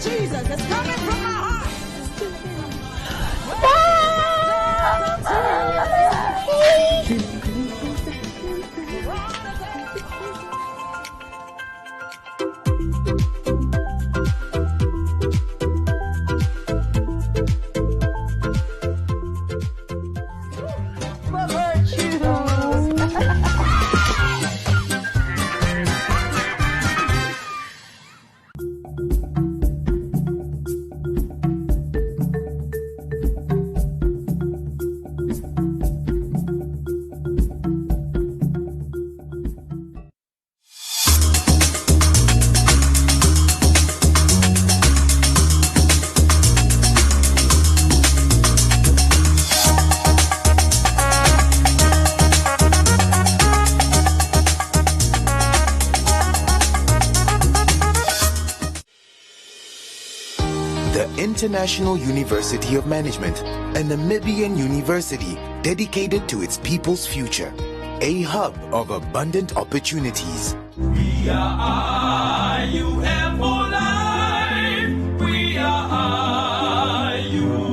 Jesus. It's coming from my heart. International University of Management, a Namibian university dedicated to its people's future, a hub of abundant opportunities. We are IUM for life. We are IUM.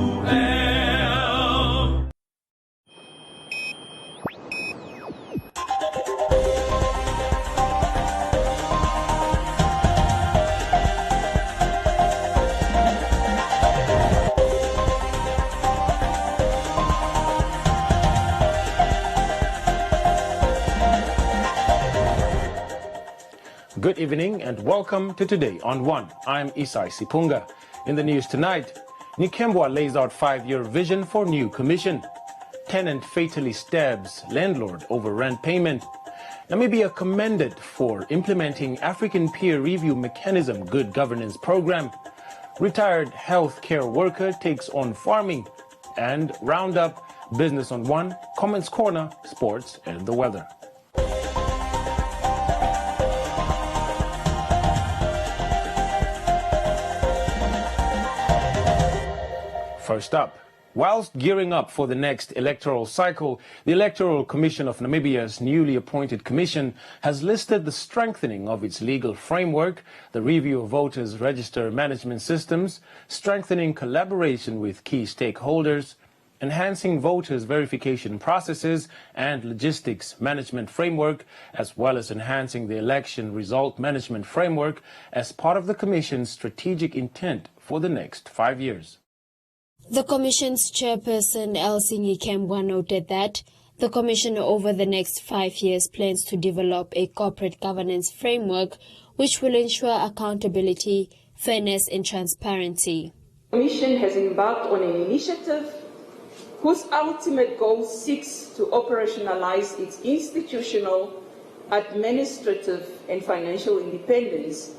Good evening and welcome to Today on One. I'm Isai Sipunga. In the news tonight, Nikembwa lays out 5-year vision for new commission. Tenant fatally stabs landlord over rent payment. Namibia commended for implementing African peer review mechanism good governance program. Retired healthcare worker takes on farming. And Roundup, Business on One, Comments Corner, Sports and the Weather. First up, whilst gearing up for the next electoral cycle, the Electoral Commission of Namibia's newly appointed commission has listed the strengthening of its legal framework, the review of voters' register management systems, strengthening collaboration with key stakeholders, enhancing voters' verification processes and logistics management framework, as well as enhancing the election result management framework as part of the Commission's strategic intent for the next 5 years. The Commission's chairperson, Elsie Nikembwa, noted that the Commission over the next 5 years plans to develop a corporate governance framework which will ensure accountability, fairness and transparency. The Commission has embarked on an initiative whose ultimate goal seeks to operationalize its institutional, administrative and financial independence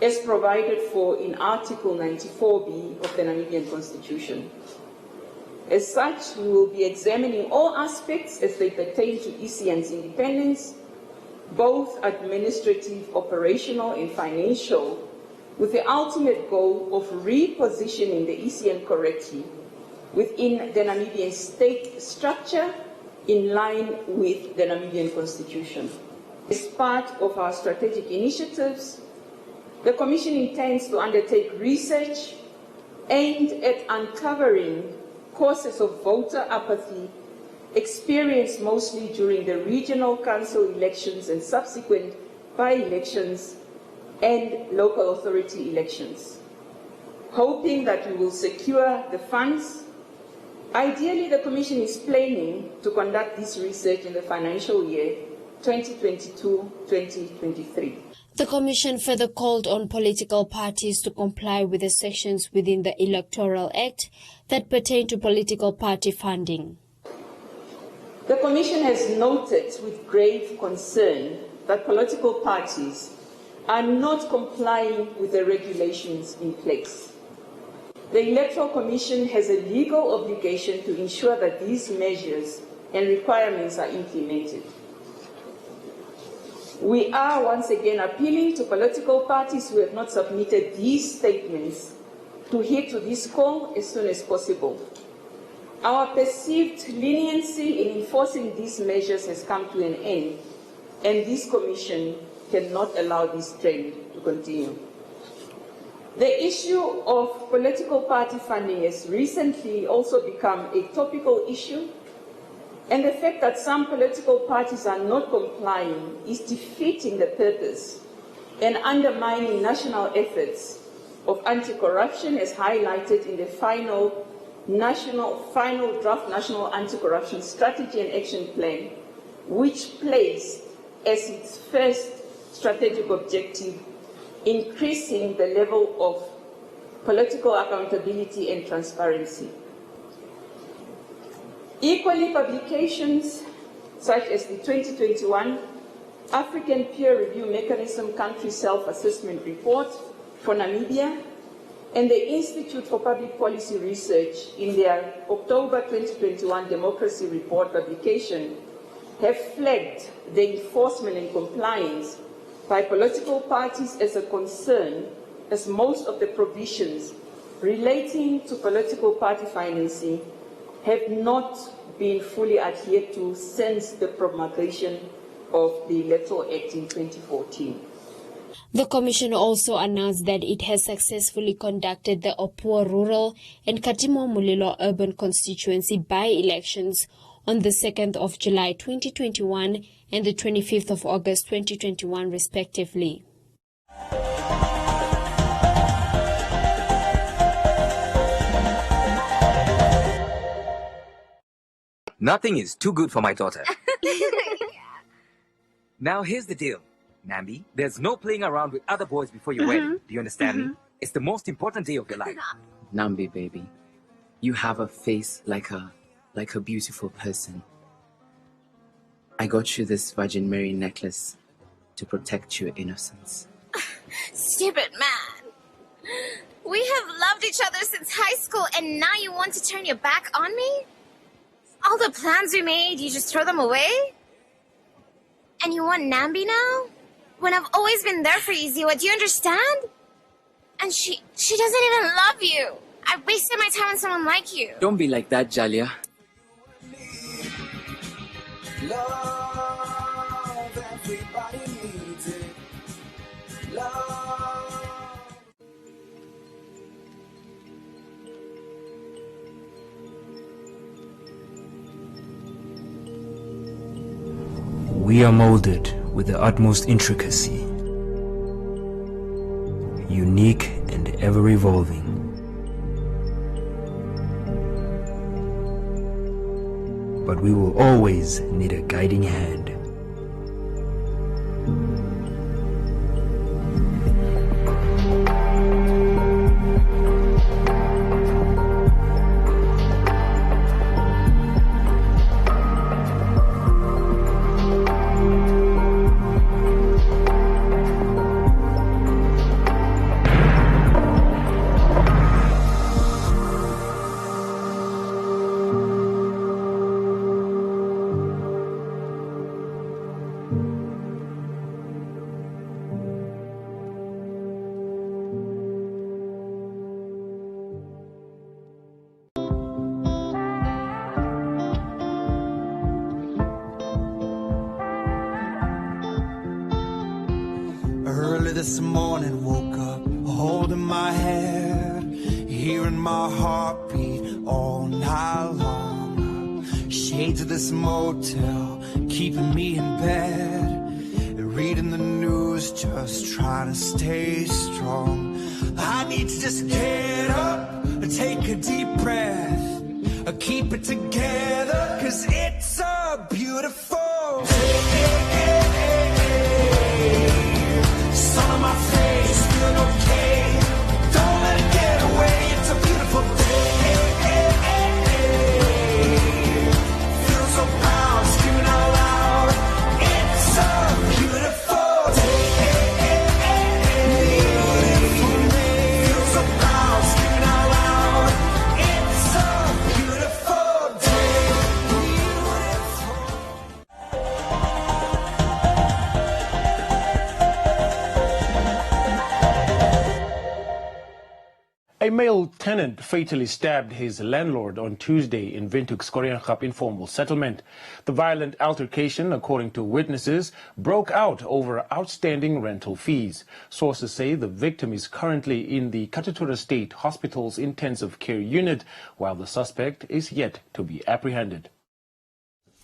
as provided for in Article 94B of the Namibian Constitution. As such, we will be examining all aspects as they pertain to ECN's independence, both administrative, operational and financial, with the ultimate goal of repositioning the ECN correctly within the Namibian state structure in line with the Namibian Constitution. As part of our strategic initiatives, the Commission intends to undertake research aimed at uncovering causes of voter apathy experienced mostly during the regional council elections and subsequent by-elections and local authority elections. Hoping that we will secure the funds, ideally the Commission is planning to conduct this research in the financial year 2022-2023. The Commission further called on political parties to comply with the sections within the Electoral Act that pertain to political party funding. The Commission has noted with grave concern that political parties are not complying with the regulations in place. The Electoral Commission has a legal obligation to ensure that these measures and requirements are implemented. We are once again appealing to political parties who have not submitted these statements to adhere to this call as soon as possible. Our perceived leniency in enforcing these measures has come to an end, and this Commission cannot allow this trend to continue. The issue of political party funding has recently also become a topical issue, and the fact that some political parties are not complying is defeating the purpose and undermining national efforts of anti-corruption, as highlighted in the final draft National Anti-Corruption Strategy and Action Plan, which placed as its first strategic objective increasing the level of political accountability and transparency. Equally, publications such as the 2021 African Peer Review Mechanism Country Self-Assessment Report for Namibia and the Institute for Public Policy Research in their October 2021 Democracy Report publication have flagged the enforcement and compliance by political parties as a concern, as most of the provisions relating to political party financing have not been fully adhered to since the promulgation of the Electoral Act in 2014. The Commission also announced that it has successfully conducted the Opuo Rural and Katimo Mulilo Urban Constituency by-elections on the 2nd of July 2021 and the 25th of August 2021 respectively. Nothing is too good for my daughter. Now here's the deal, Nambi. There's no playing around with other boys before your wedding. Do you understand me? It's the most important day of your life. Nambi, baby, you have a face like a beautiful person. I got you this Virgin Mary necklace to protect your innocence. Stupid man. We have loved each other since high school, and now you want to turn your back on me? All the plans we made, you just throw them away? And you want Nambi now? When I've always been there for you, Ziwa, do you understand? And she doesn't even love you. I wasted my time on someone like you. Don't be like that, Jalia. Love, everybody needs it. Love. We are molded with the utmost intricacy, unique and ever-evolving. But we will always need a guiding hand. Early this morning, woke up holding my head, hearing my heartbeat all night long. Shades of this motel keeping me in bed, reading the news, just trying to stay strong. I need to just get up, take a deep breath, keep it together, 'cause it's a beautiful day. Sun on my face, feeling okay. Don't let it get away. It's a beautiful day. Feel so proud, screaming out loud. It's a beautiful day. Beautiful day. Feel so proud, screaming out loud. It's a beautiful day. A male tenant fatally stabbed his landlord on Tuesday in Windhoek's Koreaanschap informal settlement. The violent altercation, according to witnesses, broke out over outstanding rental fees. Sources say the victim is currently in the Katutura State Hospital's intensive care unit, while the suspect is yet to be apprehended.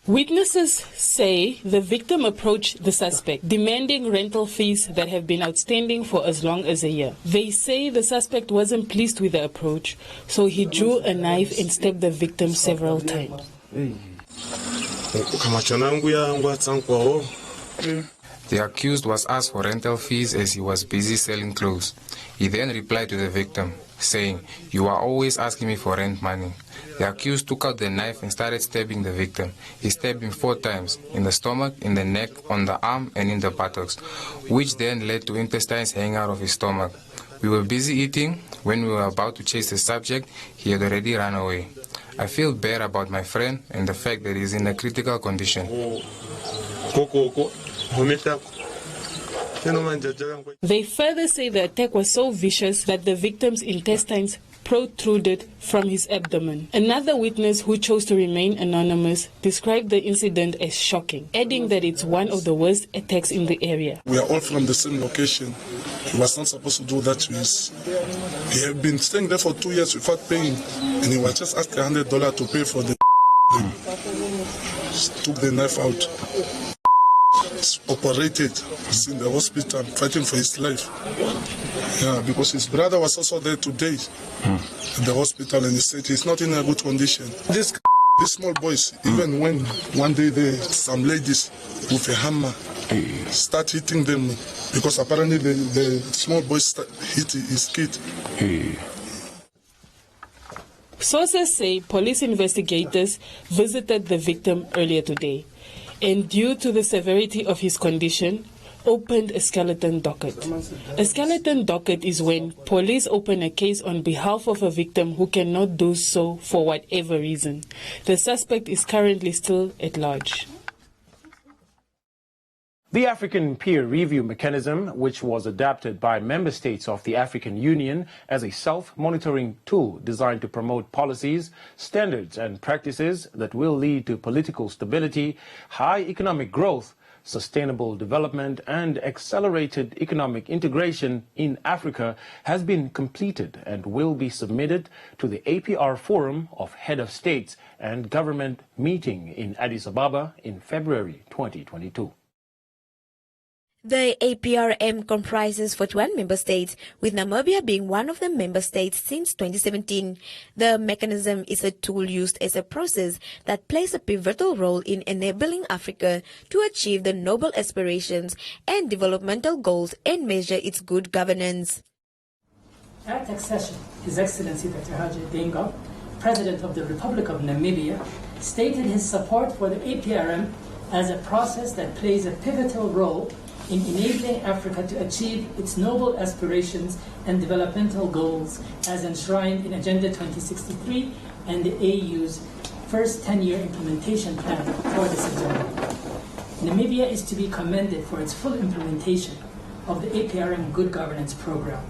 Witnesses say the victim approached the suspect, demanding rental fees that have been outstanding for as long as a year. They say the suspect wasn't pleased with the approach, so he drew a knife and stabbed the victim several times. The accused was asked for rental fees as he was busy selling clothes. He then replied to the victim, saying, "You are always asking me for rent money." The accused took out the knife and started stabbing the victim. He stabbed him 4 times, in the stomach, in the neck, on the arm, and in the buttocks, which then led to intestines hanging out of his stomach. We were busy eating. When we were about to chase the subject, he had already run away. I feel bad about my friend and the fact that he is in a critical condition. They further say the attack was so vicious that the victim's intestines protruded from his abdomen. Another witness, who chose to remain anonymous, described the incident as shocking, adding that it's one of the worst attacks in the area. We are all from the same location. He was not supposed to do that to us. He had been staying there for 2 years without paying, and he was just asked $100 to pay for the took the knife out. Operated. He's in the hospital fighting for his life. Yeah, because his brother was also there today at the hospital, and he said he's not in a good condition. These small boys, even when one day some ladies with a hammer start hitting them, because apparently the small boys hit his kid. Sources say police investigators visited the victim earlier today, and due to the severity of his condition, opened a skeleton docket. A skeleton docket is when police open a case on behalf of a victim who cannot do so for whatever reason. The suspect is currently still at large. The African peer review mechanism, which was adapted by member states of the African Union as a self-monitoring tool designed to promote policies, standards and practices that will lead to political stability, high economic growth, sustainable development and accelerated economic integration in Africa, has been completed and will be submitted to the APR Forum of Head of States and Government meeting in Addis Ababa in February 2022. The APRM comprises 41 member states, with Namibia being one of the member states since 2017. The mechanism is a tool used as a process that plays a pivotal role in enabling Africa to achieve the noble aspirations and developmental goals and measure its good governance. At accession, His Excellency Dr. Haji Dengo, President of the Republic of Namibia, stated his support for the APRM as a process that plays a pivotal role in enabling Africa to achieve its noble aspirations and developmental goals as enshrined in Agenda 2063 and the AU's first 10-year implementation plan for this agenda. Namibia is to be commended for its full implementation of the APRM Good Governance Program.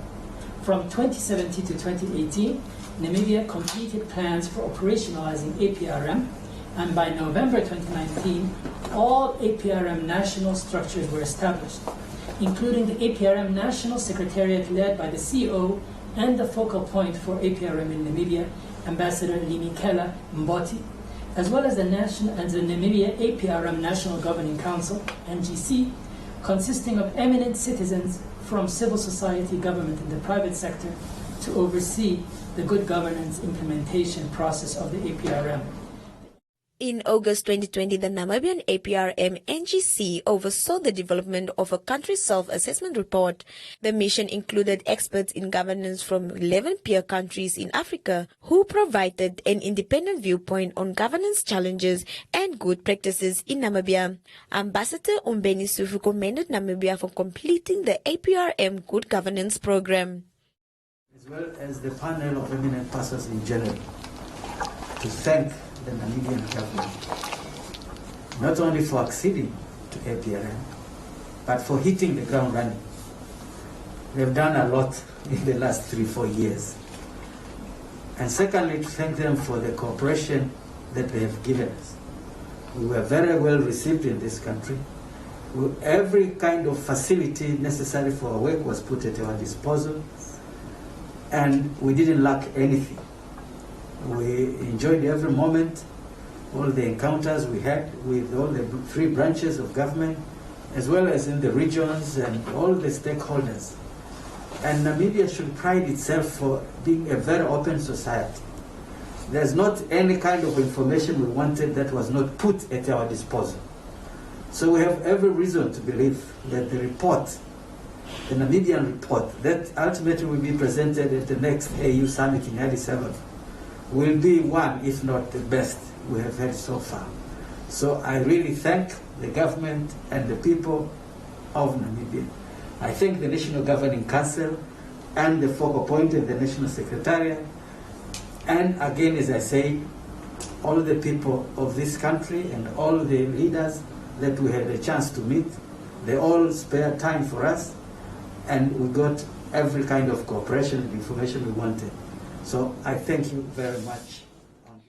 From 2017 to 2018, Namibia completed plans for operationalizing APRM, and by November 2019, all APRM national structures were established, including the APRM National Secretariat led by the CEO and the focal point for APRM in Namibia, Ambassador Limikela Mboti, as well as the Namibia APRM National Governing Council, NGC, consisting of eminent citizens from civil society, government, and the private sector to oversee the good governance implementation process of the APRM. In August 2020, the Namibian APRM NGC oversaw the development of a country self-assessment report. The mission included experts in governance from 11 peer countries in Africa who provided an independent viewpoint on governance challenges and good practices in Namibia. Ambassador Umbeni Sufu commended Namibia for completing the APRM Good Governance Program. As well as the panel of eminent persons in general, to thank the Namibian government, not only for acceding to APRM, but for hitting the ground running. They've done a lot in the last 3-4 years. And secondly, to thank them for the cooperation that they have given us. We were very well received in this country. Every kind of facility necessary for our work was put at our disposal, and we didn't lack anything. We enjoyed every moment, all the encounters we had with all the 3 branches of government, as well as in the regions and all the stakeholders. And Namibia should pride itself for being a very open society. There's not any kind of information we wanted that was not put at our disposal. So we have every reason to believe that the report, the Namibian report, that ultimately will be presented at the next AU summit in Addis Ababa, will be one, if not the best we have had so far. So I really thank the government and the people of Namibia. I thank the National Governing Council and the folk appointed the National Secretariat. And again, as I say, all the people of this country and all the leaders that we had a chance to meet, they all spared time for us, and we got every kind of cooperation and information we wanted. So I thank you very much.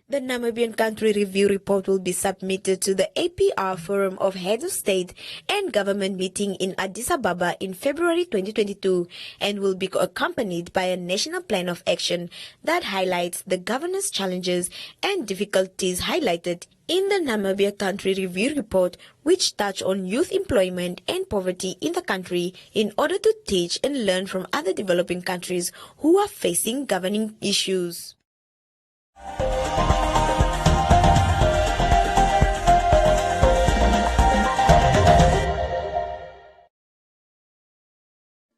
The Namibian Country Review Report will be submitted to the APR Forum of Heads of State and Government meeting in Addis Ababa in February 2022 and will be accompanied by a national plan of action that highlights the governance challenges and difficulties highlighted in the Namibia Country Review Report, which touch on youth employment and poverty in the country in order to teach and learn from other developing countries who are facing governing issues.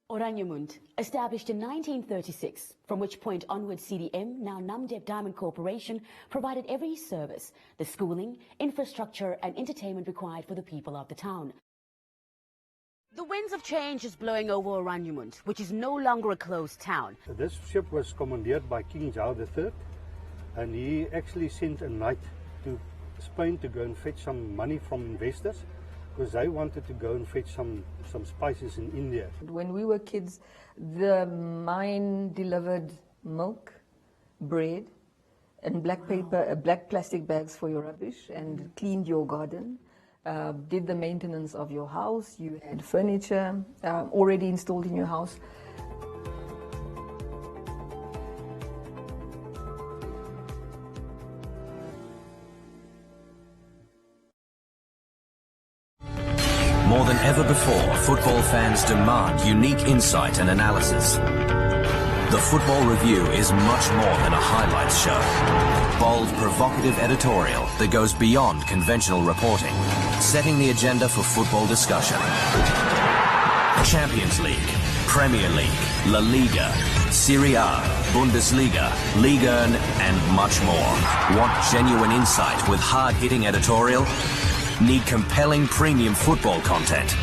Oranje-Munt, established in 1936, from which point onwards CDM, now Namdeb Diamond Corporation, provided every service, the schooling, infrastructure and entertainment required for the people of the town. The winds of change is blowing over Oranje-Munt, which is no longer a closed town. This ship was commandeered by King Charles III, and he actually sent a knight to Spain to go and fetch some money from investors, because they wanted to go and fetch some spices in India. When we were kids, the mine delivered milk, bread, and black paper, black plastic bags for your rubbish, and cleaned your garden, did the maintenance of your house. You had furniture already installed in your house. More than ever before, football fans demand unique insight and analysis. The Football Review is much more than a highlights show. Bold, provocative editorial that goes beyond conventional reporting, setting the agenda for football discussion. Champions League, Premier League, La Liga, Serie A, Bundesliga, Liga 1, and much more. Want genuine insight with hard-hitting editorial? Need compelling premium football content?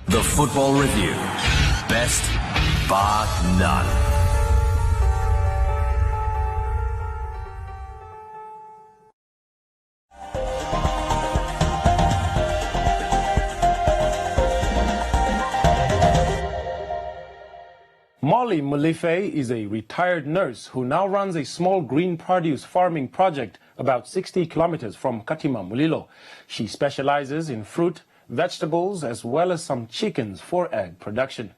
The Football Review. Best, bar none. Molly Molefe is a retired nurse who now runs a small green produce farming project about 60 kilometers from Katima Mulilo. She specializes in fruit, vegetables, as well as some chickens for egg production.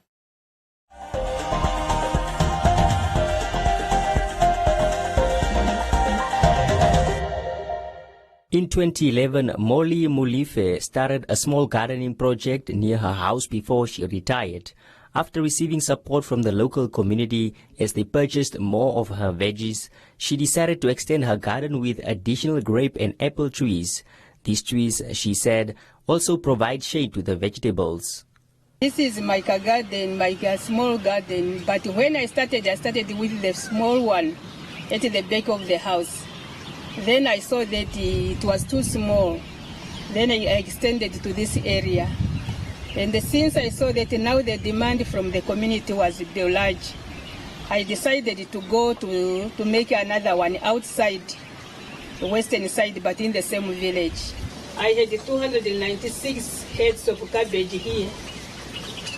In 2011, Molly Molefe started a small gardening project near her house before she retired. After receiving support from the local community as they purchased more of her veggies, she decided to extend her garden with additional grape and apple trees. These trees, she said, also provide shade to the vegetables. This is my garden, my small garden, but when I started with the small one at the back of the house. Then I saw that it was too small. Then I extended to this area. And since I saw that now the demand from the community was large, I decided to go to make another one outside the western side, but in the same village. I had 296 heads of cabbage here.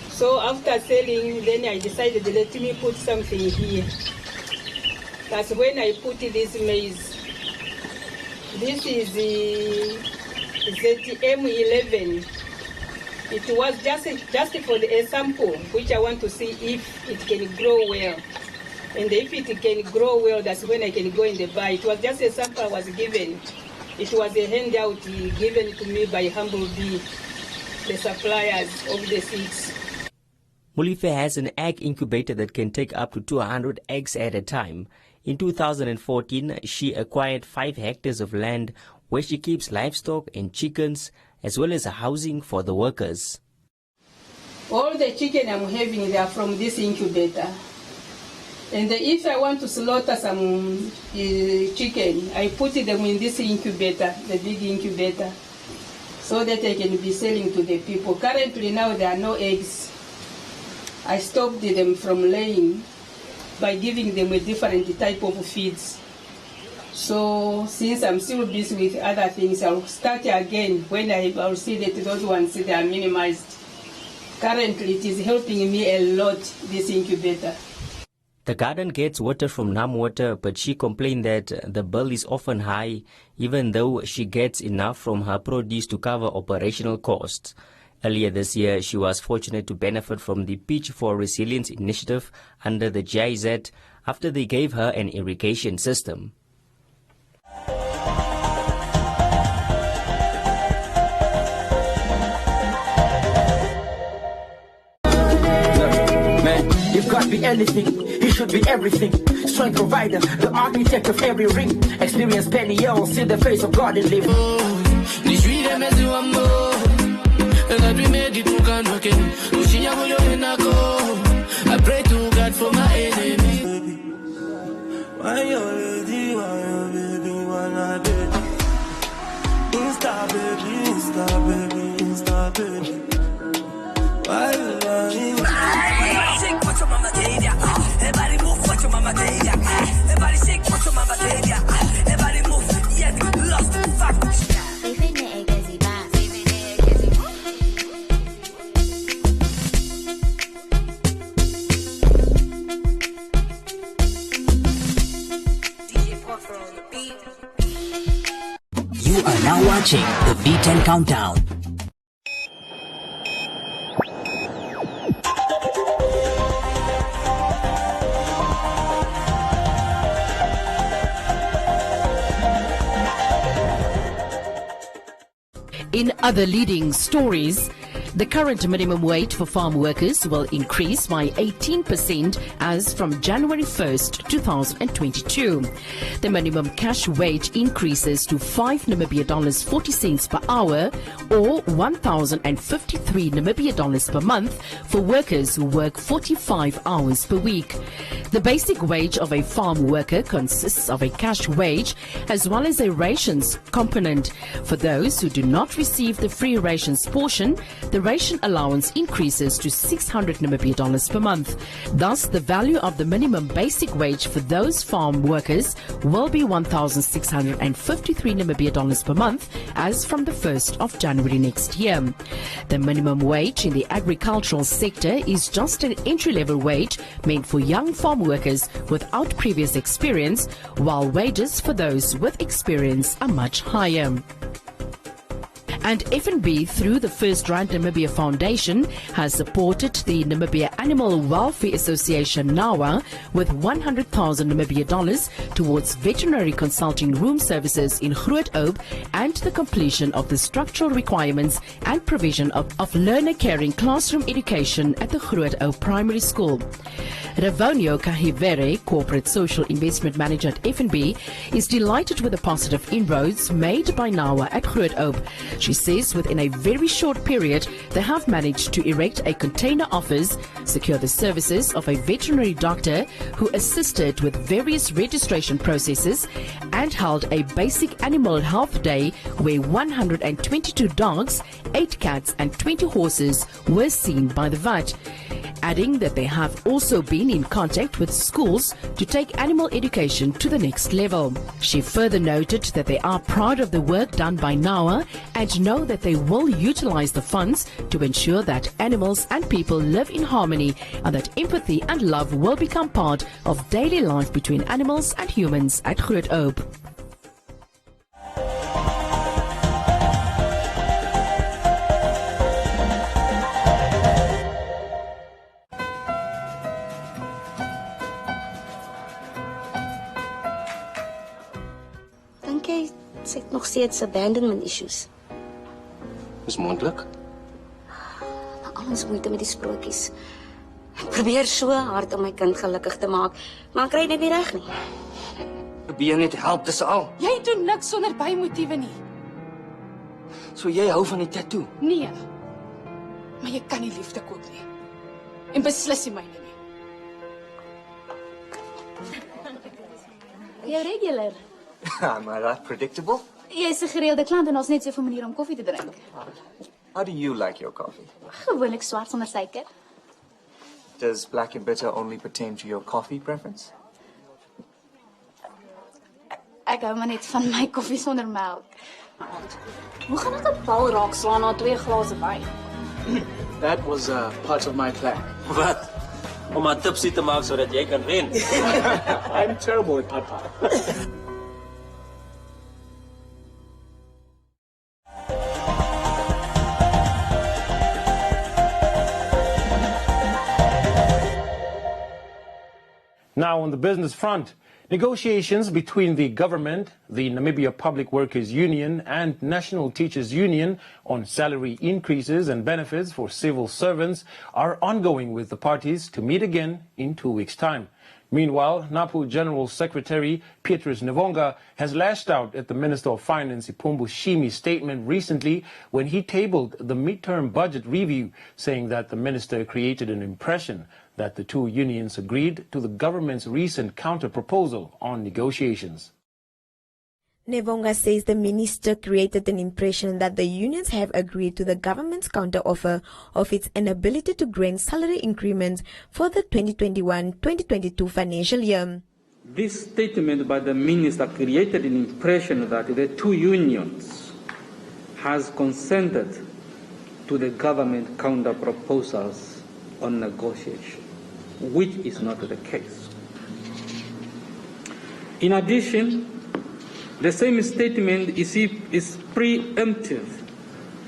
So after selling, then I decided let me put something here. That's when I put this maize. This is the ZM11. It was just for a sample, which I want to see if it can grow well. And if it can grow well, that's when I can go in the buy. It was just a sample I was given. It was a handout given to me by Humble Bee, the suppliers of the seeds. Mulife has an egg incubator that can take up to 200 eggs at a time. In 2014, she acquired 5 hectares of land where she keeps livestock and chickens, as well as housing for the workers. All the chicken I'm having, they are from this incubator. And if I want to slaughter some chicken, I put them in this incubator, the big incubator, so that I can be selling to the people. Currently now there are no eggs. I stopped them from laying by giving them a different type of feeds. So since I'm still busy with other things, I'll start again when I'll see that those ones they are minimized. Currently it is helping me a lot, this incubator. The garden gets water from NamWater, but she complained that the bill is often high, even though she gets enough from her produce to cover operational costs. Earlier this year, she was fortunate to benefit from the Pitch for Resilience initiative under the GIZ after they gave her an irrigation system. You've got to be anything, he should be everything. Strength provider, the architect of every ring. Experience Peniel, see the face of God and live. I pray to God for my enemy. Why you ready? Why you baby? Why baby? Insta baby, Insta baby, Insta baby. Why you lying? Shake what your mama gave ya. Everybody move what your mama gave ya. Everybody shake what your mama gave ya. Everybody move, yeah, lost, fuck. You are now watching the V10 Countdown. In other leading stories, the current minimum wage for farm workers will increase by 18% as from January 1st, 2022. The minimum cash wage increases to 5 Namibia dollars 40 cents per hour or 1,053 Namibia dollars per month for workers who work 45 hours per week. The basic wage of a farm worker consists of a cash wage as well as a rations component. For those who do not receive the free rations portion, the ration allowance increases to 600 Namibia dollars per month. Thus, the value of the minimum basic wage for those farm workers will be 1,653 Namibia dollars per month as from the 1st of January next year. The minimum wage in the agricultural sector is just an entry-level wage meant for young farm workers without previous experience, while wages for those with experience are much higher. And FNB, through the First Rand Namibia Foundation, has supported the Namibia Animal Welfare Association NAWA with 100,000 Namibia dollars towards veterinary consulting room services in Groot Oop and the completion of the structural requirements and provision of learner caring classroom education at the Groot Oop Primary School. Ravonio Kahivere, Corporate Social Investment Manager at FNB, is delighted with the positive inroads made by NAWA at Groot Oop. She says within a very short period, they have managed to erect a container office, secure the services of a veterinary doctor who assisted with various registration processes, and held a basic animal health day where 122 dogs, 8 cats and 20 horses were seen by the vet. adding that they have also been in contact with schools to take animal education to the next level. She further noted that they are proud of the work done by NAWA and know that they will utilize the funds to ensure that animals and people live in harmony and that empathy and love will become part of daily life between animals and humans at Groot Oop. Dink jy sy het nog steeds abandonment issues? Is moontlik. Nou, al ons moeite met die sprokies. Ek probeer so hard om my kind gelukkig te maak, maar ek kry dit nie reg nie. Probeer net help, dis al. Jy doen niks sonder bymotiewe nie. So jy hou van die tattoo? Nee. Maar jy kan nie liefde koop nie. En beslis nie myne nie. Jy regular. Am I that predictable? Jy is 'n gereelde klant en ons net soveel maniere om koffie te drink. How do you like your coffee? Gewoonlik swart sonder suiker. Does black and bitter only pertain to your coffee preference? Ek hou maar net van my koffie sonder melk. Hoe gaan ek 'n bal raak slaan na 2 glase wyn? That was part of my plan. Wat? Om 'n tipsie te maak sodat jy kan wen. I'm terrible at papa. Now, on the business front, negotiations between the government, the Namibia Public Workers Union and National Teachers Union on salary increases and benefits for civil servants are ongoing, with the parties to meet again in 2 weeks' time. Meanwhile, NAPU General Secretary Petrus Nevonga has lashed out at the Minister of Finance Ipumbu Shimi's statement recently when he tabled the midterm budget review, saying that the minister created an impression that the two unions agreed to the government's recent counter-proposal on negotiations. Nevonga says the minister created an impression that the unions have agreed to the government's counter-offer of its inability to grant salary increments for the 2021-2022 financial year. This statement by the minister created an impression that the two unions has consented to the government counter-proposals on negotiation, which is not the case. In addition, the same statement is preemptive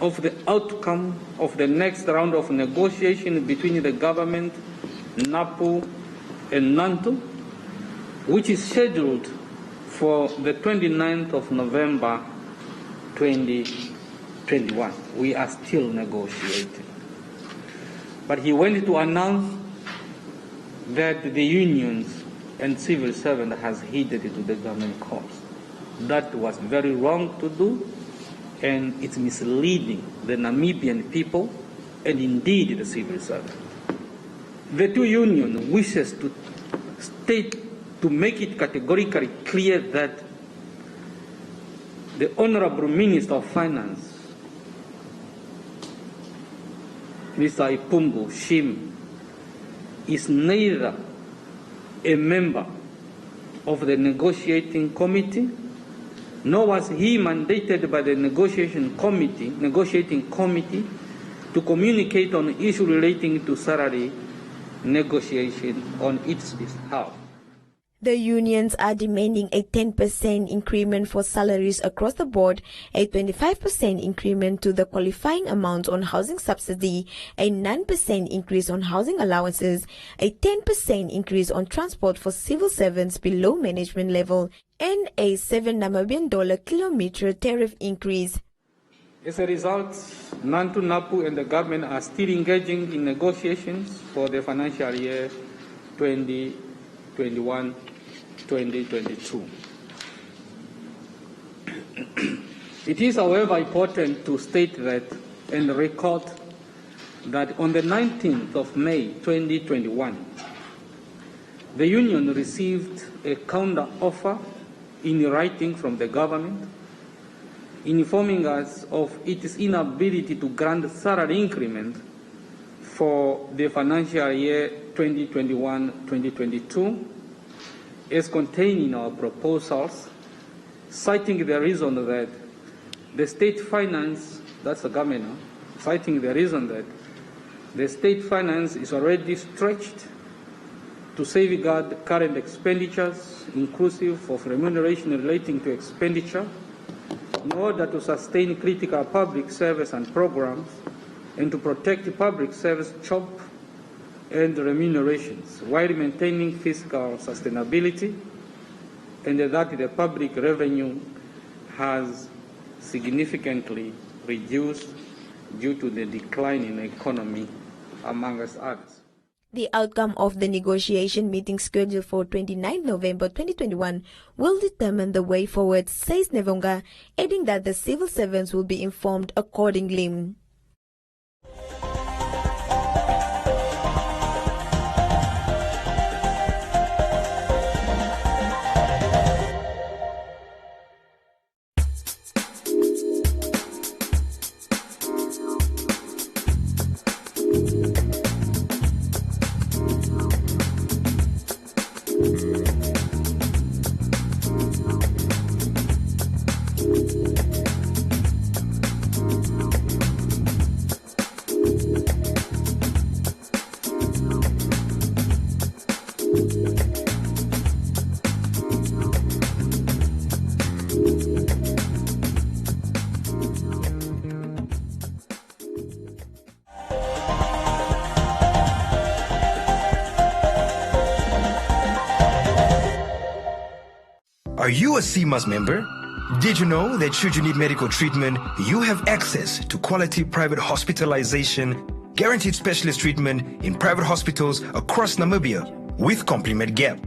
of the outcome of the next round of negotiation between the government, NAPU, and NANTU, which is scheduled for the 29th of November 2021. We are still negotiating. But he went to announce that the unions and civil servants has heeded to the government cause. That was very wrong to do, and it's misleading the Namibian people and indeed the civil servant. The two unions wishes to make it categorically clear that the Honorable Minister of Finance, Mr. Ipumbu Shimi, is neither a member of the negotiating committee, nor was he mandated by the negotiating committee to communicate on issues relating to salary negotiation on its behalf. The unions are demanding a 10% increment for salaries across the board, a 25% increment to the qualifying amount on housing subsidy, a 9% increase on housing allowances, a 10% increase on transport for civil servants below management level, and a $7 Namibian kilometre tariff increase. As a result, NANTU, NAPU and the government are still engaging in negotiations for the financial year 2021-2022. It is, however, important to state that and record that on the 19th of May 2021, the union received a counter-offer in writing from the government, informing us of its inability to grant salary increment for the financial year 2021-2022 is contained in our proposals, citing the reason that the state finance, that's the government, citing the reason that the state finance is already stretched to safeguard current expenditures, inclusive of remuneration relating to expenditure, in order to sustain critical public service and programs and to protect public service job and remunerations while maintaining fiscal sustainability, and that the public revenue has significantly reduced due to the decline in the economy, amongst others. The outcome of the negotiation meeting scheduled for 29 November 2021 will determine the way forward, says Nevonga, adding that the civil servants will be informed accordingly. Are you a CMAS member? Did you know that should you need medical treatment, you have access to quality private hospitalization, guaranteed specialist treatment in private hospitals across Namibia with Compliment Gap?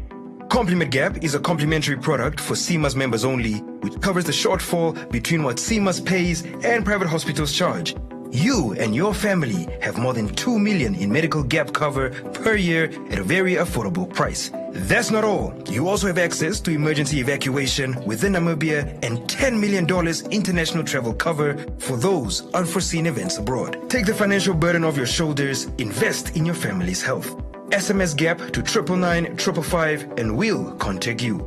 Compliment Gap is a complimentary product for CMAS members only, which covers the shortfall between what CMAS pays and private hospitals charge. You and your family have more than 2 million in medical gap cover per year at a very affordable price. That's not all. You also have access to emergency evacuation within Namibia and $10 million international travel cover for those unforeseen events abroad. Take the financial burden off your shoulders, invest in your family's health. SMS GAP to 999 555 and we'll contact you.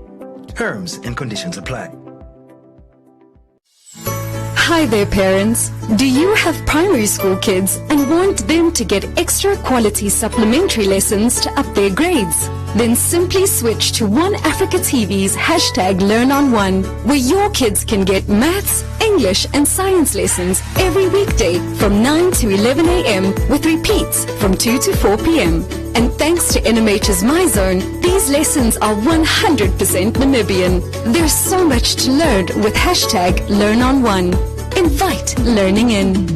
Terms and conditions apply. Hi there, parents. Do you have primary school kids and want them to get extra quality supplementary lessons to up their grades? Then simply switch to One Africa TV's #LearnOn1, where your kids can get maths, English and science lessons every weekday from 9 to 11 a.m. with repeats from 2 to 4 p.m. And thanks to NMH's MyZone, these lessons are 100% Namibian. There's so much to learn with #LearnOn1. Invite learning in.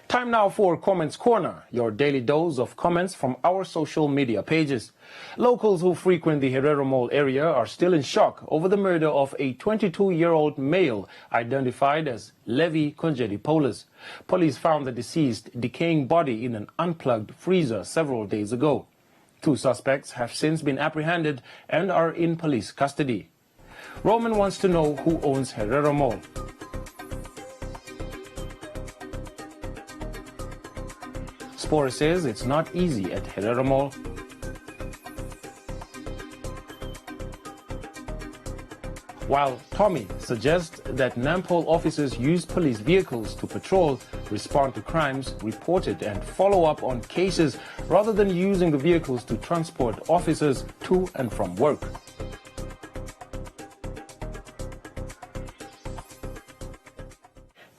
Time now for Comments Corner, your daily dose of comments from our social media pages. Locals who frequent the Herero Mall area are still in shock over the murder of a 22-year-old male identified as Levi Conjedipolis. Police found the deceased decaying body in an unplugged freezer several days ago. 2 suspects have since been apprehended and are in police custody. Roman wants to know who owns Herero Mall. Spore says it's not easy at Herero Mall. While Tommy suggests that Nampol officers use police vehicles to patrol, respond to crimes reported and follow up on cases rather than using the vehicles to transport officers to and from work.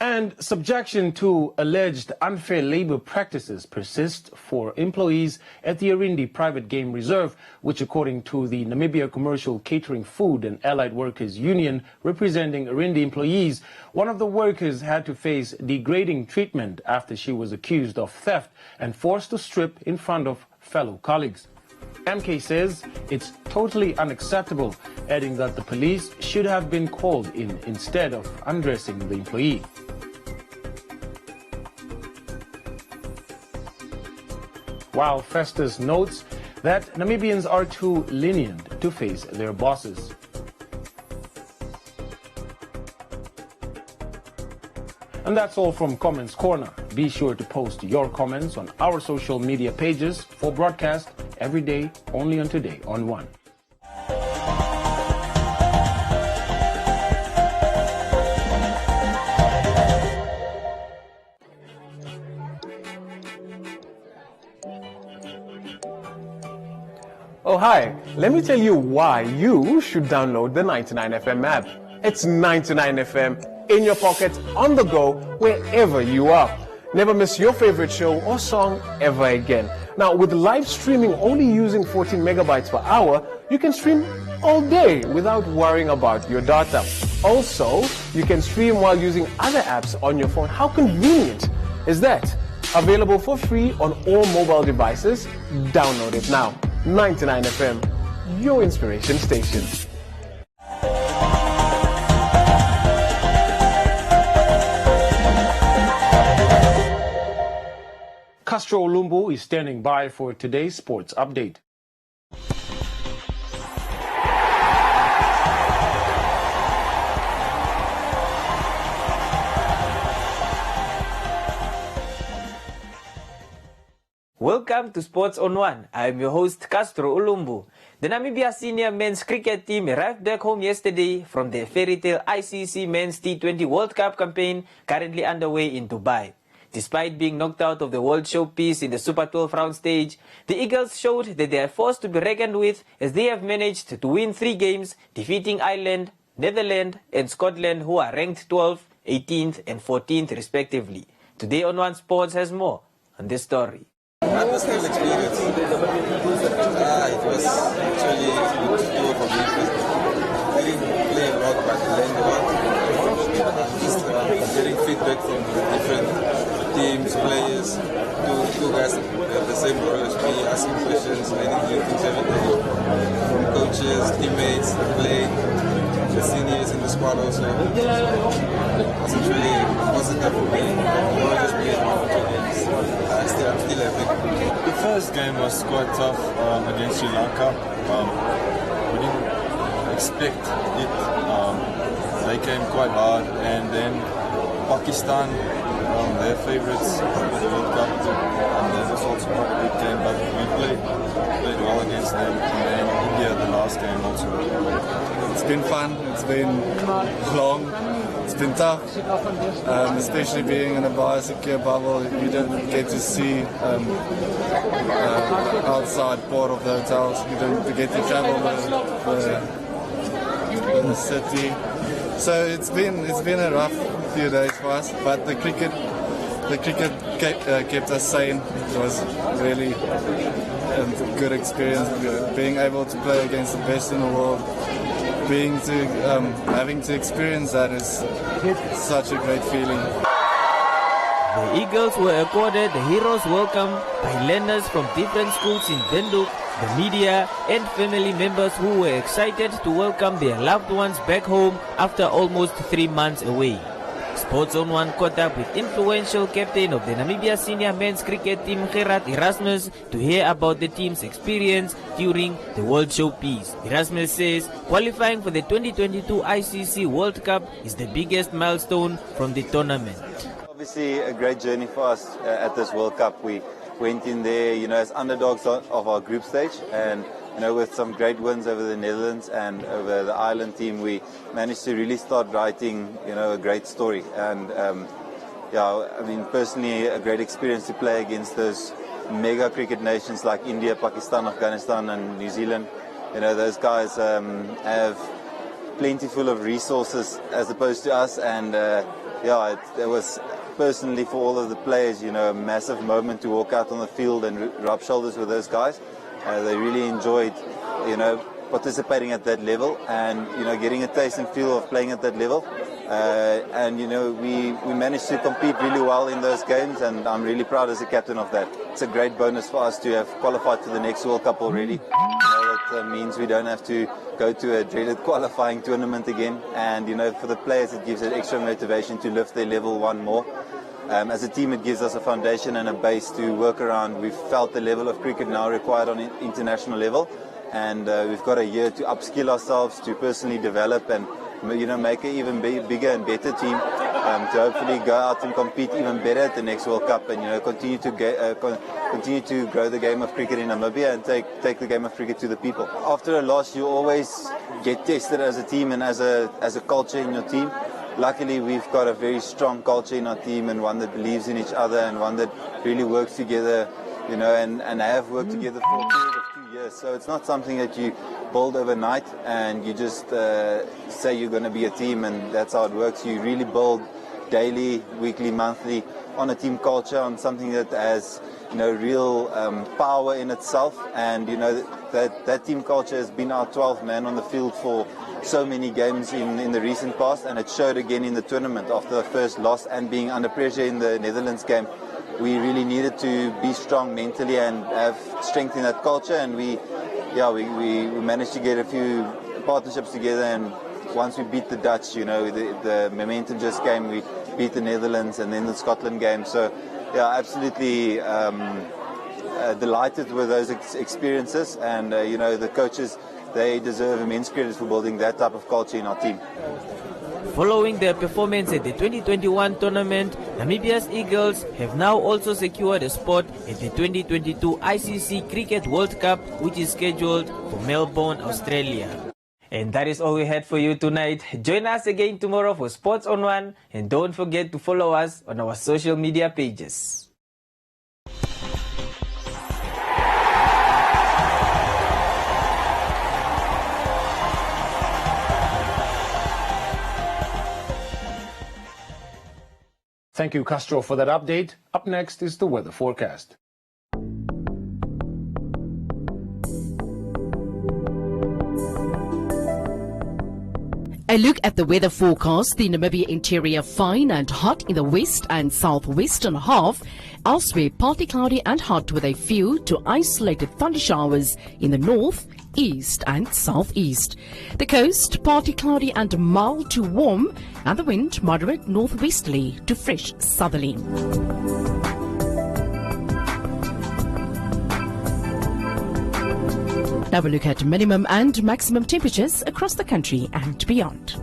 And subjection to alleged unfair labor practices persist for employees at the Irindi Private Game Reserve, which according to the Namibia Commercial Catering Food and Allied Workers Union representing Irindi employees, one of the workers had to face degrading treatment after she was accused of theft and forced to strip in front of fellow colleagues. MK says it's totally unacceptable, adding that the police should have been called in instead of undressing the employee. while Festus notes that Namibians are too lenient to face their bosses. And that's all from Comments Corner. Be sure to post your comments on our social media pages for broadcast every day, only on Today on One. Oh hi, let me tell you why you should download the 99FM app. It's 99FM in your pocket, on the go, wherever you are. Never miss your favorite show or song ever again. Now with live streaming only using 14 megabytes per hour, you can stream all day without worrying about your data. Also, you can stream while using other apps on your phone. How convenient is that? Available for free on all mobile devices. Download it now. 99FM, your inspiration station. Castro Olumbu is standing by for today's sports update. Welcome to Sports on One. I'm your host, Castro Olumbu. The Namibia senior men's cricket team arrived back home yesterday from the fairytale ICC Men's T20 World Cup campaign currently underway in Dubai. Despite being knocked out of the world showpiece in the Super 12 round stage, the Eagles showed that they are forced to be reckoned with as they have managed to win 3 games, defeating Ireland, Netherlands and Scotland, who are ranked 12th, 18th and 14th respectively. Today on One Sports has more on this story. Personal experience. It was actually good to do for me because I didn't play a lot, but I learned a lot. Just getting feedback from different teams, players, two guys at the same role as me, asking questions, learning new things every day from coaches, teammates, playing, the seniors in the squad also. It was actually positive for me. I just played for 2 games. I'm still happy. The first game was quite tough against Sri Lanka. We didn't expect it. They came quite hard, and then Pakistan, their favourites for the World Cup, that was also quite a good game. But we played well against them, and then India the last game also. It's been fun. It's been long. It's been tough, especially being in a biosecure bubble. You don't get to see outside part of the hotels. You don't get to travel the city. So it's been a rough few days for us, but the cricket kept us sane. It was really a good experience, being able to play against the best in the world. Having to experience that is such a great feeling. The Eagles were accorded the Heroes Welcome by learners from different schools in Windhoek, the media and family members who were excited to welcome their loved ones back home after almost 3 months away. Sports on One caught up with influential captain of the Namibia senior men's cricket team, Gerard Erasmus, to hear about the team's experience during the World Showpiece. Erasmus says qualifying for the 2022 ICC World Cup is the biggest milestone from the tournament. Obviously a great journey for us at this World Cup. We went in there, as underdogs of our group stage, and with some great wins over the Netherlands and over the Ireland team, we managed to really start writing, a great story. And personally, a great experience to play against those mega cricket nations like India, Pakistan, Afghanistan, and New Zealand. Those guys have plentiful of resources as opposed to us, and it was personally for all of the players, a massive moment to walk out on the field and rub shoulders with those guys. They really enjoyed, participating at that level and, getting a taste and feel of playing at that level. We managed to compete really well in those games, and I'm really proud as a captain of that. It's a great bonus for us to have qualified to the next World Cup already. That means we don't have to go to a dreaded qualifying tournament again. And, for the players, it gives it extra motivation to lift their level one more. As a team, it gives us a foundation and a base to work around. We've felt the level of cricket now required on an international level, and we've got a year to upskill ourselves, to personally develop and make an even bigger and better team, to hopefully go out and compete even better at the next World Cup, and continue to grow the game of cricket in Namibia and take the game of cricket to the people. After a loss, you always get tested as a team and as a culture in your team. Luckily, we've got a very strong culture in our team, and one that believes in each other, and one that really works together, and have worked together for a period of 2 years. So it's not something that you build overnight and you just say you're going to be a team and that's how it works. You really build daily, weekly, monthly on a team culture, on something that has real power in itself. And that team culture has been our 12th man on the field for so many games in the recent past, and it showed again in the tournament after the first loss and being under pressure in the Netherlands game. We really needed to be strong mentally and have strength in that culture, and we managed to get a few partnerships together, and once we beat the Dutch, the momentum just came. We beat the Netherlands and then the Scotland game. So absolutely delighted with those experiences, and the coaches, they deserve immense credit for building that type of culture in our team. Following their performance at the 2021 tournament, Namibia's Eagles have now also secured a spot at the 2022 ICC Cricket World Cup, which is scheduled for Melbourne, Australia. And that is all we had for you tonight. Join us again tomorrow for Sports on One, and don't forget to follow us on our social media pages. Thank you, Castro, for that update. Up next is the weather forecast. A look at the weather forecast. The Namibia interior fine and hot in the west and southwestern half. Elsewhere partly cloudy and hot with a few to isolated thunder showers in the north, east and southeast. The coast partly cloudy and mild to warm, and the wind moderate northwesterly to fresh southerly. Now we look at minimum and maximum temperatures across the country and beyond.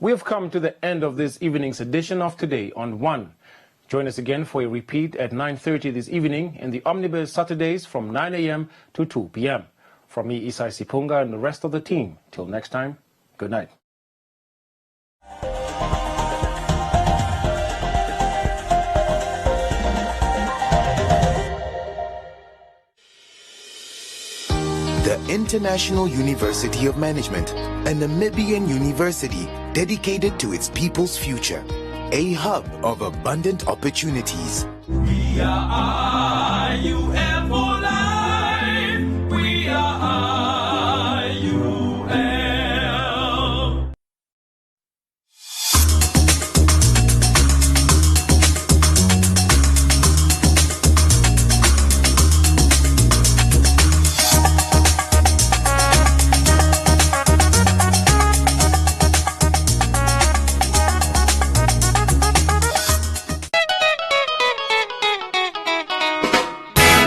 We have come to the end of this evening's edition of Today on One. Join us again for a repeat at 9:30 this evening in the Omnibus Saturdays from 9 a.m. to 2 p.m. From me, Isai Sipunga, and the rest of the team. Till next time, good night. The International University of Management, a Namibian university dedicated to its people's future, a hub of abundant opportunities. We are IUM for life. We are IUM.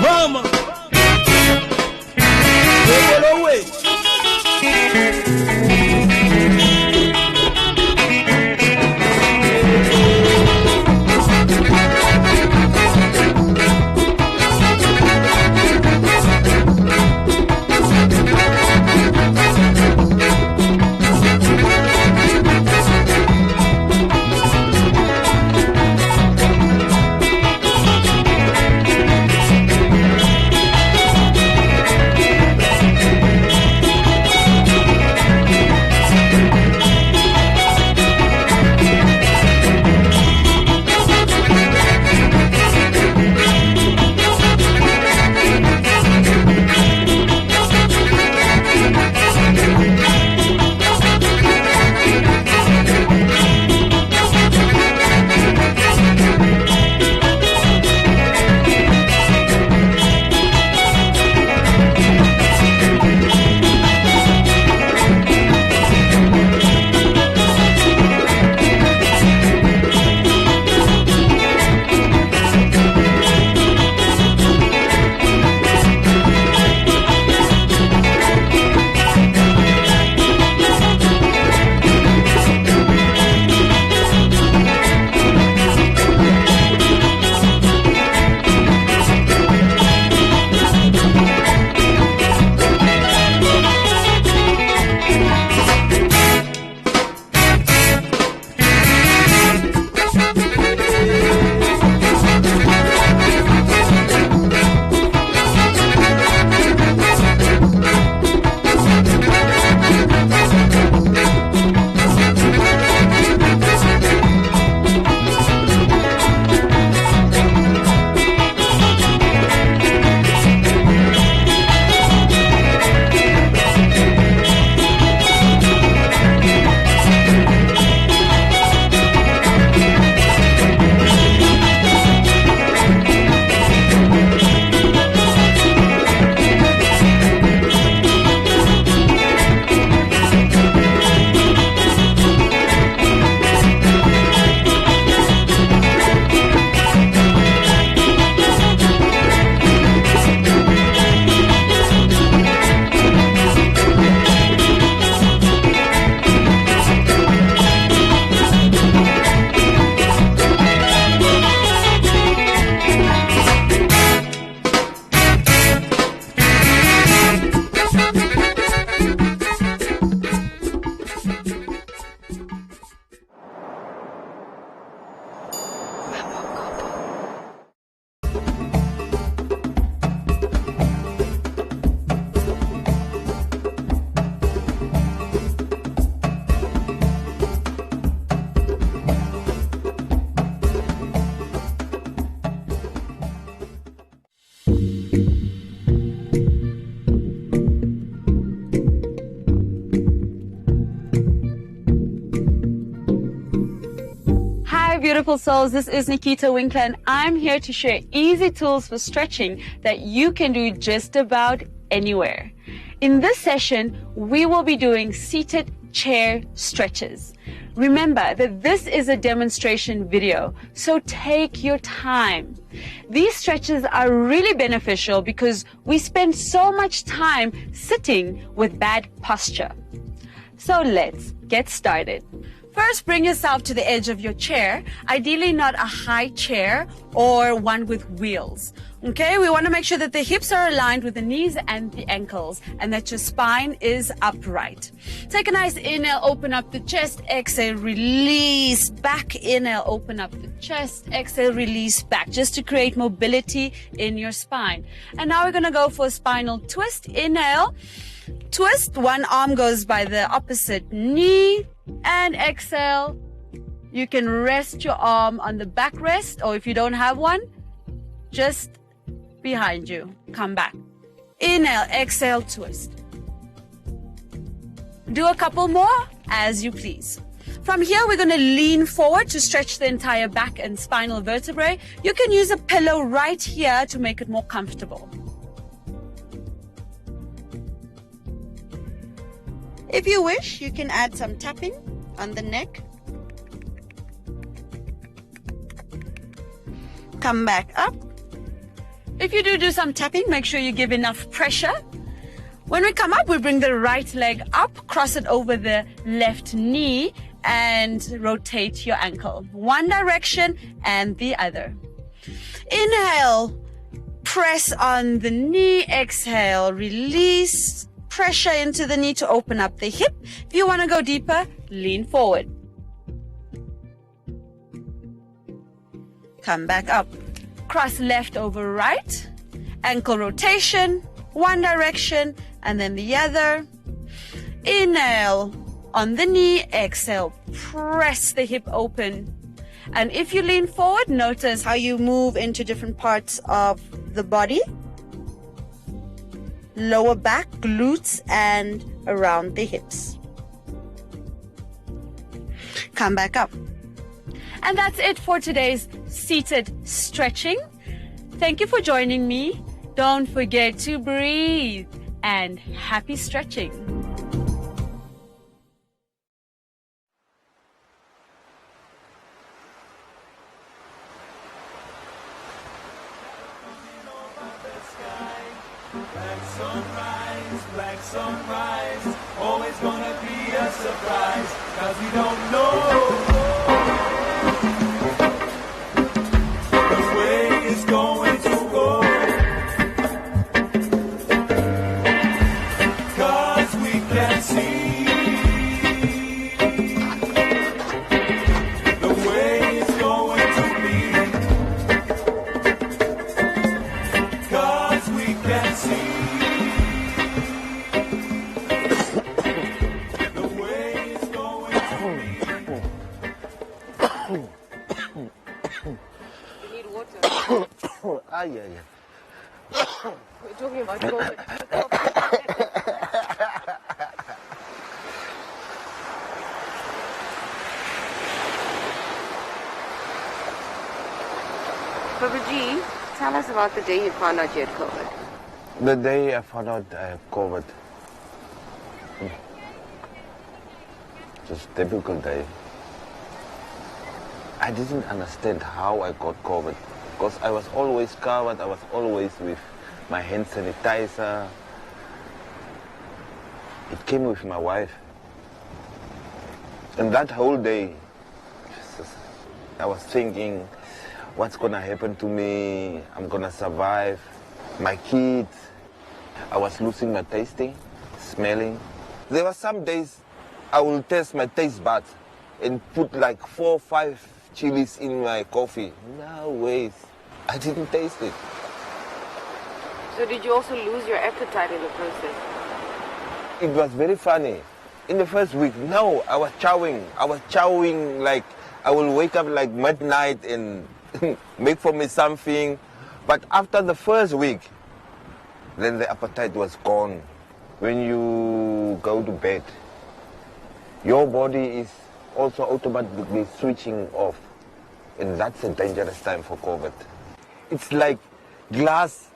Mama. beautiful souls. This is Nikita Winkler, and I'm here to share easy tools for stretching that you can do just about anywhere. In this session, we will be doing seated chair stretches. Remember that this is a demonstration video, so take your time. These stretches are really beneficial because we spend so much time sitting with bad posture. So let's get started. First, bring yourself to the edge of your chair, ideally not a high chair or one with wheels. Okay, we want to make sure that the hips are aligned with the knees and the ankles and that your spine is upright. Take a nice inhale, open up the chest, exhale, release back. Inhale, open up the chest, exhale, release back, just to create mobility in your spine. And now we're going to go for a spinal twist. Inhale, twist, one arm goes by the opposite knee, and exhale. You can rest your arm on the backrest, or if you don't have one, just behind you. Come back. Inhale, exhale, twist. Do a couple more as you please. From here, we're going to lean forward to stretch the entire back and spinal vertebrae. You can use a pillow right here to make it more comfortable. If you wish, you can add some tapping on the neck. Come back up. If you do some tapping, make sure you give enough pressure. When we come up, we bring the right leg up, cross it over the left knee, and rotate your ankle. One direction and the other. Inhale, press on the knee. Exhale, release. Pressure into the knee to open up the hip. If you want to go deeper, lean forward. Come back up. Cross left over right. Ankle rotation. One direction and then the other. Inhale on the knee. Exhale. Press the hip open. And if you lean forward, notice how you move into different parts of the body. Lower back, glutes, and around the hips. Come back up. And that's it for today's seated stretching. Thank you for joining me. Don't forget to breathe and happy stretching. Black sunrise, always gonna be a surprise, 'cause we don't know which way it's going to go, 'cause we can see the way it's going to be, 'cause we can see. We're talking about COVID. Baba G, tell us about the day you found out you had COVID. The day I found out I have COVID. Just a typical day. I didn't understand how I got COVID because I was always covered, I was always with my hand sanitizer. It came with my wife. And that whole day, I was thinking, what's gonna happen to me? I'm gonna survive. My kids, I was losing my tasting, smelling. There were some days I will test my taste buds and put like 4 or 5 chilies in my coffee. No ways. I didn't taste it. So did you also lose your appetite in the process? It was very funny. In the first week, no, I was chowing. I was chowing like I will wake up like midnight and make for me something. But after the first week, then the appetite was gone. When you go to bed, your body is also automatically switching off. And that's a dangerous time for COVID. It's like glass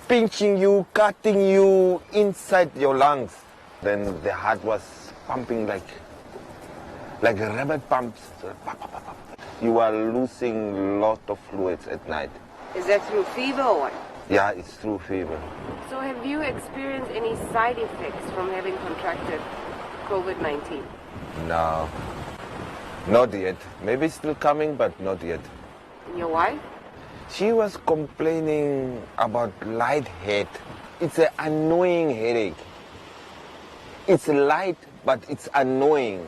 pinching you, cutting you inside your lungs. Then the heart was pumping like rubber pumps. You are losing a lot of fluids at night. Is that through fever or what? Yeah, it's through fever. So have you experienced any side effects from having contracted COVID-19? No, not yet. Maybe it's still coming, but not yet. And your wife? She was complaining about light head. It's an annoying headache. It's light, but it's annoying.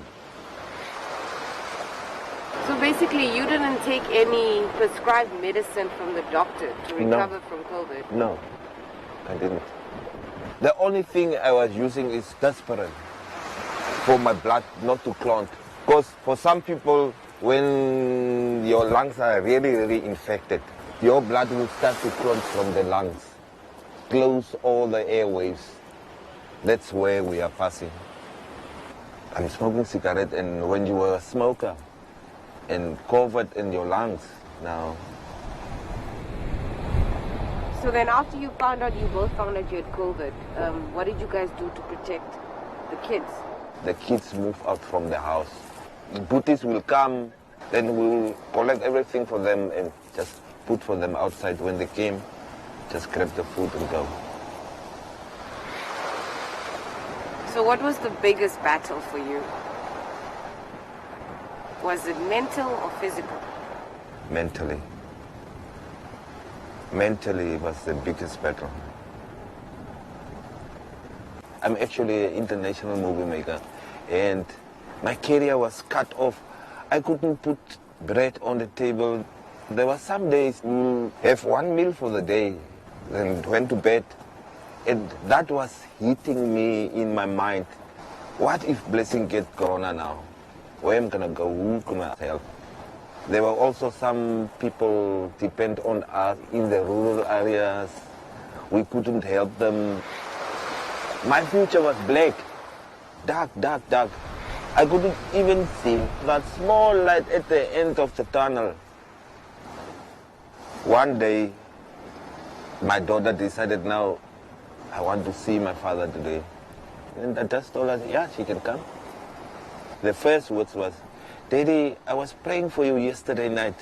So basically, you didn't take any prescribed medicine from the doctor to recover from COVID? No, I didn't. The only thing I was using is Desperin for my blood not to clot. Because for some people, when your lungs are really, really infected, your blood will start to clot from the lungs, close all the airways. That's where we are passing. I'm smoking cigarette, and when you were a smoker, and COVID in your lungs now. So then after you found out, you both found out you had COVID, what did you guys do to protect the kids? The kids move out from the house. The Buddhists will come, then we will collect everything for them and just put for them outside. When they came, just grab the food and go. So what was the biggest battle for you? Was it mental or physical? Mentally. Mentally was the biggest battle. I'm actually an international movie maker, and my career was cut off. I couldn't put bread on the table. There were some days you have one meal for the day, then went to bed, and that was hitting me in my mind. What if Blessing gets corona now? Where am I gonna go? Who can I help? There were also some people depend on us in the rural areas. We couldn't help them. My future was black, dark, dark, dark. I couldn't even see that small light at the end of the tunnel. One day, my daughter decided, now I want to see my father today. And I just told her, yeah, she can come. The first words was, Daddy, I was praying for you yesterday night.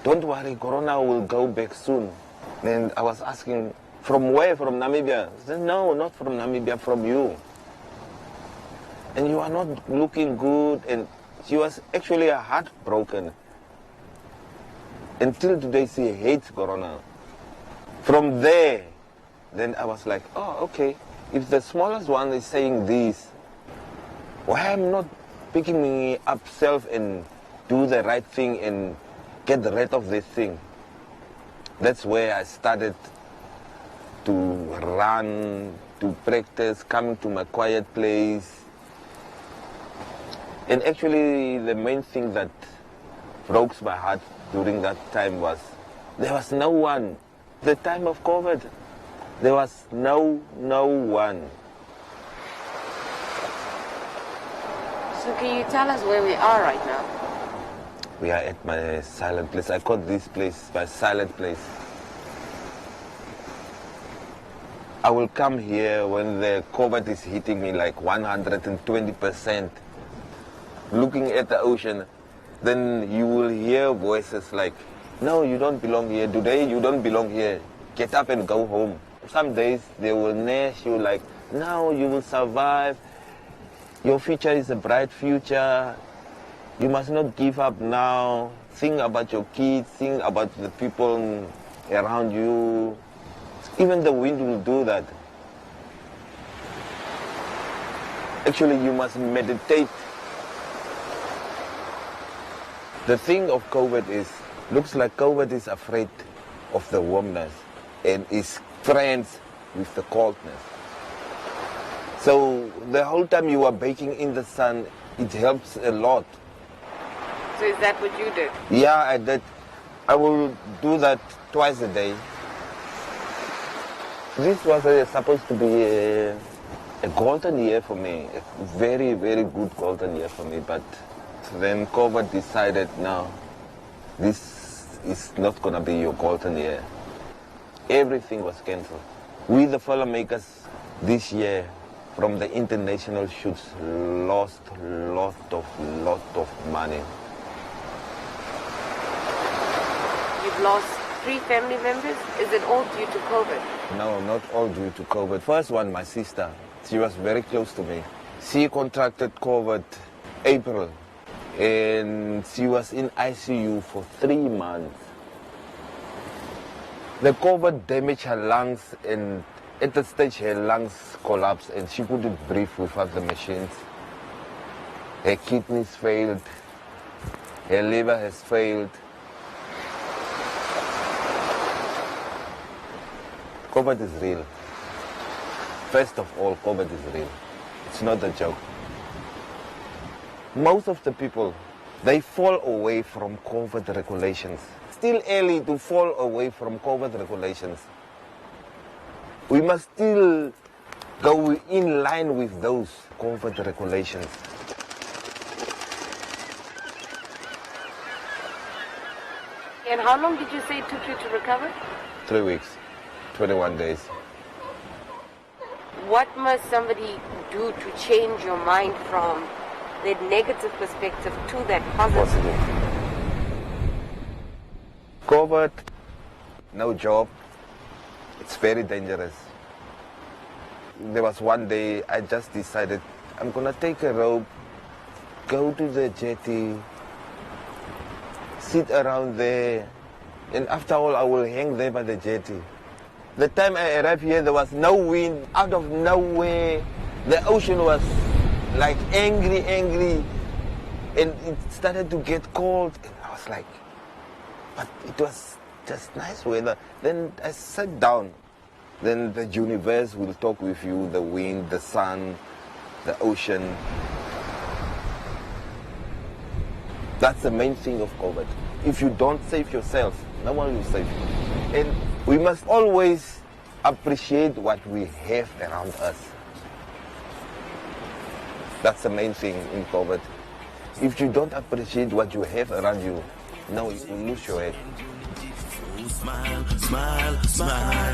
Don't worry, Corona will go back soon. And I was asking, from where? From Namibia? I said, no, not from Namibia, from you. And you are not looking good. And she was actually heartbroken. Until today, she hates Corona. From there, then I was like, oh, okay. If the smallest one is saying this, why am I not picking me up self and do the right thing and get rid of this thing? That's where I started to run, to practice, coming to my quiet place. And actually the main thing that broke my heart during that time was there was no one. The time of COVID, there was no one. So can you tell us where we are right now? We are at my silent place. I call this place my silent place. I will come here when the COVID is hitting me like 120%. Looking at the ocean, then you will hear voices like, no, you don't belong here. Today you don't belong here. Get up and go home. Some days they will nurse you like, no, you will survive. Your future is a bright future. You must not give up now. Think about your kids. Think about the people around you. Even the wind will do that. Actually, you must meditate. The thing of COVID is, looks like COVID is afraid of the warmness and is friends with the coldness. So the whole time you are baking in the sun, it helps a lot. So is that what you did? Yeah, I did. I will do that twice a day. This was supposed to be a golden year for me, a very, very good golden year for me. But then COVID decided, no, this is not going to be your golden year. Everything was cancelled. We, the filmmakers, this year, from the international shoots, lost lot of money. You've lost 3 family members? Is it all due to COVID? No, not all due to COVID. First one, my sister, she was very close to me. She contracted COVID April, and she was in ICU for 3 months. The COVID damaged her lungs, and at the stage her lungs collapsed and she couldn't breathe without the machines. Her kidneys failed, her liver has failed. COVID is real. First of all, COVID is real. It's not a joke. Most of the people, they fall away from COVID regulations. Still early to fall away from COVID regulations. We must still go in line with those COVID regulations. And how long did you say it took you to recover? 3 weeks, 21 days. What must somebody do to change your mind from that negative perspective to that positive? COVID, no job, it's very dangerous. There was one day I just decided I'm gonna take a rope, go to the jetty, sit around there, and after all I will hang there by the jetty. The time I arrived here there was no wind, out of nowhere, the ocean was like angry, and it started to get cold, and I was like, but it was just nice weather. Then I sat down. Then the universe will talk with you, the wind, the sun, the ocean. That's the main thing of COVID. If you don't save yourself, no one will save you. And we must always appreciate what we have around us. That's the main thing in COVID. If you don't appreciate what you have around you, no, you will lose your head. Smile, smile, smile.